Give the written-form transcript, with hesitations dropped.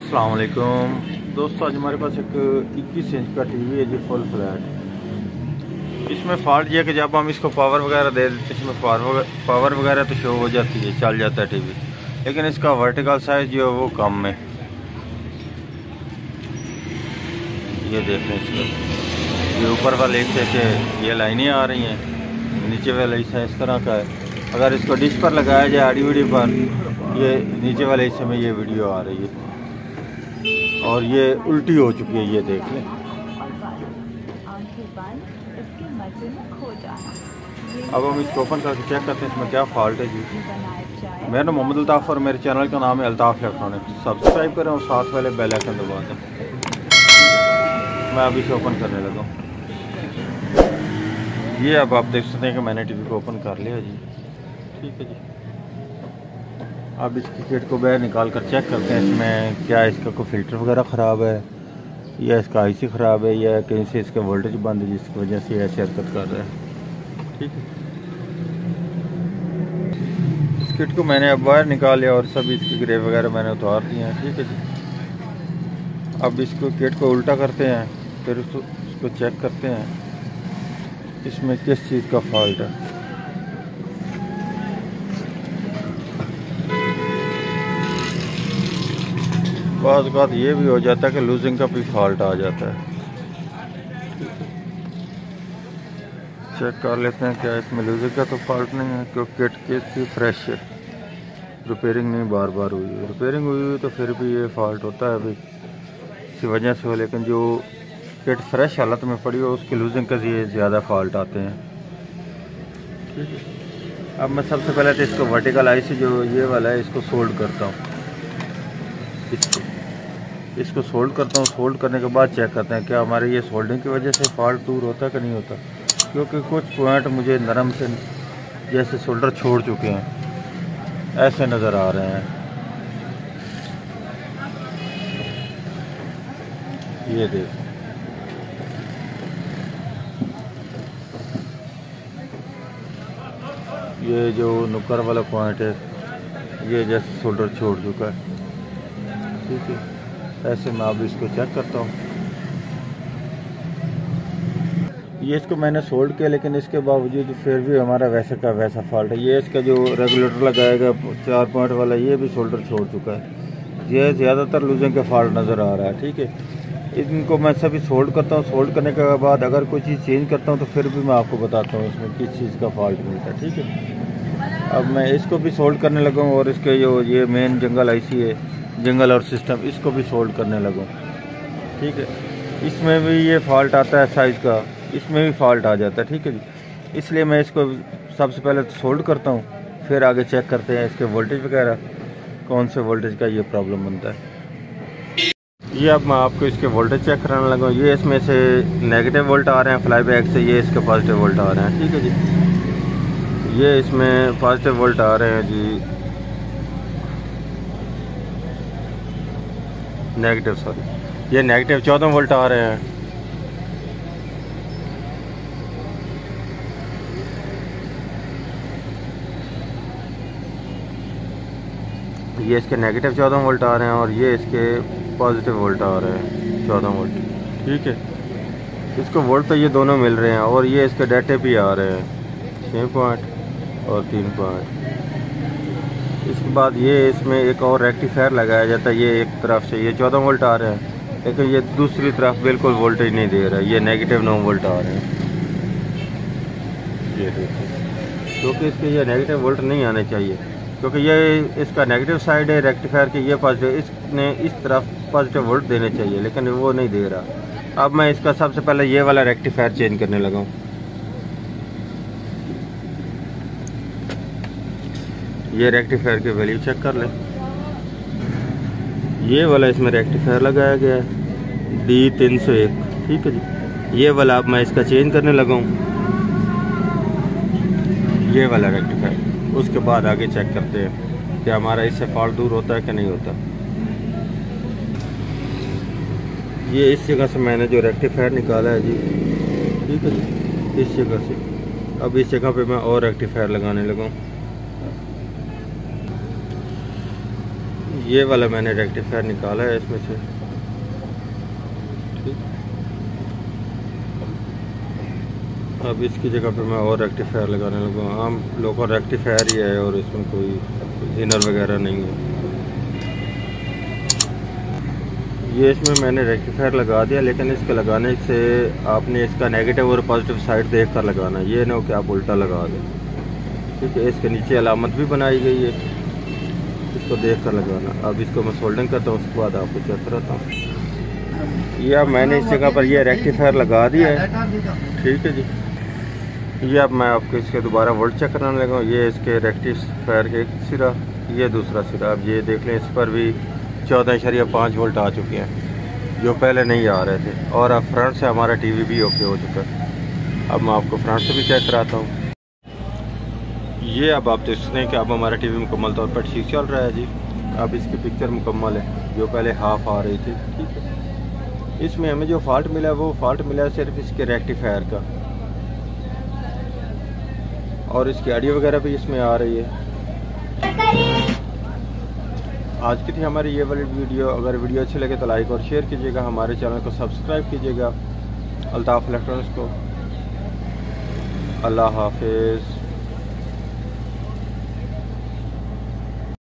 अस्सलाम वालेकुम दोस्तों, आज हमारे पास एक 21 इंच का टीवी है जी, फुल फ्लैट। इसमें फॉल्ट ये है कि जब हम इसको पावर वगैरह दे देते हैं, इसमें पावर वगैरह तो शो हो जाती है, चल जाता है टीवी, लेकिन इसका वर्टिकल साइज जो है वो कम है। ये देखें, इसका ये ऊपर वाले हिस्से से ये लाइनें आ रही हैं, नीचे वाला हिस्सा इस तरह का है। अगर इसको डिश पर लगाया जाए ऑडियो वीडियो पर, ये नीचे वाले हिस्से में ये वीडियो आ रही है और ये उल्टी हो चुकी है। ये देख लें। अब हम इसको ओपन करके चेक करते हैं इसमें क्या फॉल्ट है जी। मेरा नाम मोहम्मद अल्ताफ़ और मेरे चैनल का नाम है अल्ताफ़ इलेक्ट्रॉनिक्स। सब्सक्राइब करें और साथ वाले बेल आइकन दबा दें। मैं अभी से ओपन करने लगा हूँ। ये अब आप देख सकते हैं कि मैंने टीवी को ओपन कर लिया जी। ठीक है जी। अब इसकी किट को बाहर निकाल कर चेक करते हैं इसमें क्या इसका कोई फ़िल्टर वगैरह ख़राब है या इसका आईसी ख़राब है या कहीं से इसका वोल्टेज बंद है जिसकी वजह से ऐसी हरकत कर रहा है। ठीक है, इस किट को मैंने अब बाहर निकाल लिया और सभी इसकी ग्रे वगैरह मैंने उतार दिए हैं। ठीक है जी। अब इसको किट को उल्टा करते हैं, फिर उसको चेक करते हैं इसमें किस चीज़ का फॉल्ट है। बाज़ औक़ात ये भी हो जाता है कि लूजिंग का भी फॉल्ट आ जाता है। चेक कर लेते हैं क्या इसमें लूजिंग का तो फॉल्ट नहीं है, क्योंकि किट की फ्रेश है, रिपेयरिंग नहीं बार बार हुई है। रिपेयरिंग हुई तो फिर भी ये फॉल्ट होता है अभी इसी वजह से हो, लेकिन जो किट फ्रेश हालत में पड़ी हो उसकी लूजिंग का ये ज़्यादा फॉल्ट आते हैं। ठीक है, अब मैं सबसे पहले तो इसको वर्टिकल आई से जो ये वाला है इसको सोल्ड करता हूँ। इसको सोल्ड करता हूँ। सोल्ड करने के बाद चेक करते हैं क्या हमारे ये सोल्डिंग की वजह से फॉल्ट दूर होता है कि नहीं होता, क्योंकि कुछ पॉइंट मुझे नरम से जैसे सोल्डर छोड़ चुके हैं, ऐसे नज़र आ रहे हैं। ये देखो, ये जो नुक्कर वाला पॉइंट है ये जैसे सोल्डर छोड़ चुका है। ठीक है, ऐसे मैं अब इसको चेक करता हूँ। ये इसको मैंने सोल्ड किया, लेकिन इसके बावजूद फिर भी हमारा वैसे का वैसा फॉल्ट है। ये इसका जो रेगुलेटर लगाएगा 4 पॉइंट वाला, ये भी सोल्डर छोड़ चुका है। ये ज़्यादातर लूजिंग का फॉल्ट नज़र आ रहा है। ठीक है, इनको मैं सभी सोल्ड करता हूँ। सोल्ड करने के बाद अगर कोई चीज़ चेंज करता हूँ तो फिर भी मैं आपको बताता हूँ इसमें किस चीज़ का फॉल्ट मिलता है। ठीक है, अब मैं इसको भी सोल्ड करने लगा हूँ और इसके जो ये मेन जंगल आईसी है, जंगल और सिस्टम, इसको भी सोल्ड करने लगा। ठीक है, इसमें भी ये फॉल्ट आता है साइज़ का, इसमें भी फॉल्ट आ जाता है। ठीक है जी, इसलिए मैं इसको सबसे पहले तो सोल्ड करता हूँ, फिर आगे चेक करते हैं इसके वोल्टेज वगैरह कौन से वोल्टेज का ये प्रॉब्लम बनता है। ये अब मैं आपको इसके वोल्टेज चेक कराने लगा हूँ। ये इसमें से नेगेटिव वोल्ट आ रहे हैं फ्लाई बैक से, ये इसके पॉजिटिव वोल्ट आ रहे हैं। ठीक है जी, ये इसमें पॉजिटिव वोल्ट आ रहे हैं जी, नेगेटिव सॉरी, ये नेगेटिव 14 वोल्ट आ रहे हैं। ये इसके नेगेटिव 14 वोल्ट आ रहे हैं और ये इसके पॉजिटिव वोल्ट आ रहे हैं 14 वोल्ट। ठीक है, इसको वोल्ट तो ये दोनों मिल रहे हैं और ये इसके डाटे भी आ रहे हैं 6 पॉइंट और 3 पॉइंट। इसके बाद ये इसमें एक और रेक्टिफायर लगाया जाता है, ये एक तरफ से ये 14 वोल्ट आ रहे हैं, लेकिन ये दूसरी तरफ बिल्कुल वोल्टेज नहीं दे रहा है, ये नेगेटिव 9 वोल्ट आ रहे हैं। ये देखिए, क्योंकि इसके ये नेगेटिव वोल्ट नहीं आने चाहिए, क्योंकि ये इसका नेगेटिव साइड है रेक्टिफायर की, ये पॉजिटिव, इसने इस तरफ पॉजिटिव वोल्ट देने चाहिए लेकिन वो नहीं दे रहा। अब मैं इसका सबसे पहले ये वाला रेक्टिफायर चेंज करने लगा हूँ। ये रेक्टिफायर की वैल्यू चेक कर लें। ये वाला इसमें रेक्टिफायर लगाया गया है D301। ठीक है जी, ये वाला अब मैं इसका चेंज करने लगा हूँ, ये वाला रेक्टिफायर। उसके बाद आगे चेक करते हैं कि हमारा इससे फॉल्ट दूर होता है कि नहीं होता। ये इस जगह से मैंने जो रेक्टिफायर निकाला है जी, ठीक है जी, इस जगह से। अब इस जगह पे मैं और रेक्टिफायर लगाने लगा हूँ। ये वाला मैंने रेक्टिफायर निकाला है इसमें से। ठीक, अब इसकी जगह पे मैं और रेक्टिफायर लगाने लगा। आम लोकल रेक्टिफायर ही है और इसमें कोई इनर वगैरह नहीं है। ये इसमें मैंने रेक्टिफायर लगा दिया, लेकिन इसके लगाने से आपने इसका नेगेटिव और पॉजिटिव साइड देख कर लगाना, ये ना हो कि आप उल्टा लगा दें। ठीक है, इसके नीचे अलामत भी बनाई गई है, इसको देख कर लगाना। अब इसको मैं सोल्डिंग करता हूँ, उसके बाद आपको चेक कराता हूँ। ये अब मैंने इस जगह पर ये रेक्टिफायर लगा दिया है। ठीक है जी, ये अब मैं आपको इसके दोबारा वोल्ट चेक कराने लगा हूँ। ये इसके रेक्टिफायर के एक सिरा, ये दूसरा सिरा। अब ये देख लें, इस पर भी 14.5 वोल्ट आ चुके हैं, जो पहले नहीं आ रहे थे। और अब फ्रंट से हमारा टीवी भी ओके हो चुका है। अब मैं आपको फ्रंट से भी चेक कराता हूँ। ये अब आप देख सकते हैं कि अब हमारा टीवी मुकम्मल तौर पर ठीक चल रहा है जी। अब इसकी पिक्चर मुकम्मल है, जो पहले हाफ आ रही थी। ठीक है, इसमें हमें जो फॉल्ट मिला है वो फॉल्ट मिला है सिर्फ इसके रेक्टिफायर का, और इसकी ऑडियो वगैरह भी इसमें आ रही है। आज की थी हमारी ये वाली वीडियो। अगर वीडियो अच्छी लगे तो लाइक और शेयर कीजिएगा, हमारे चैनल को सब्सक्राइब कीजिएगा। अल्ताफ इलेक्ट्रॉनिक्स को अल्लाह हाफिज़।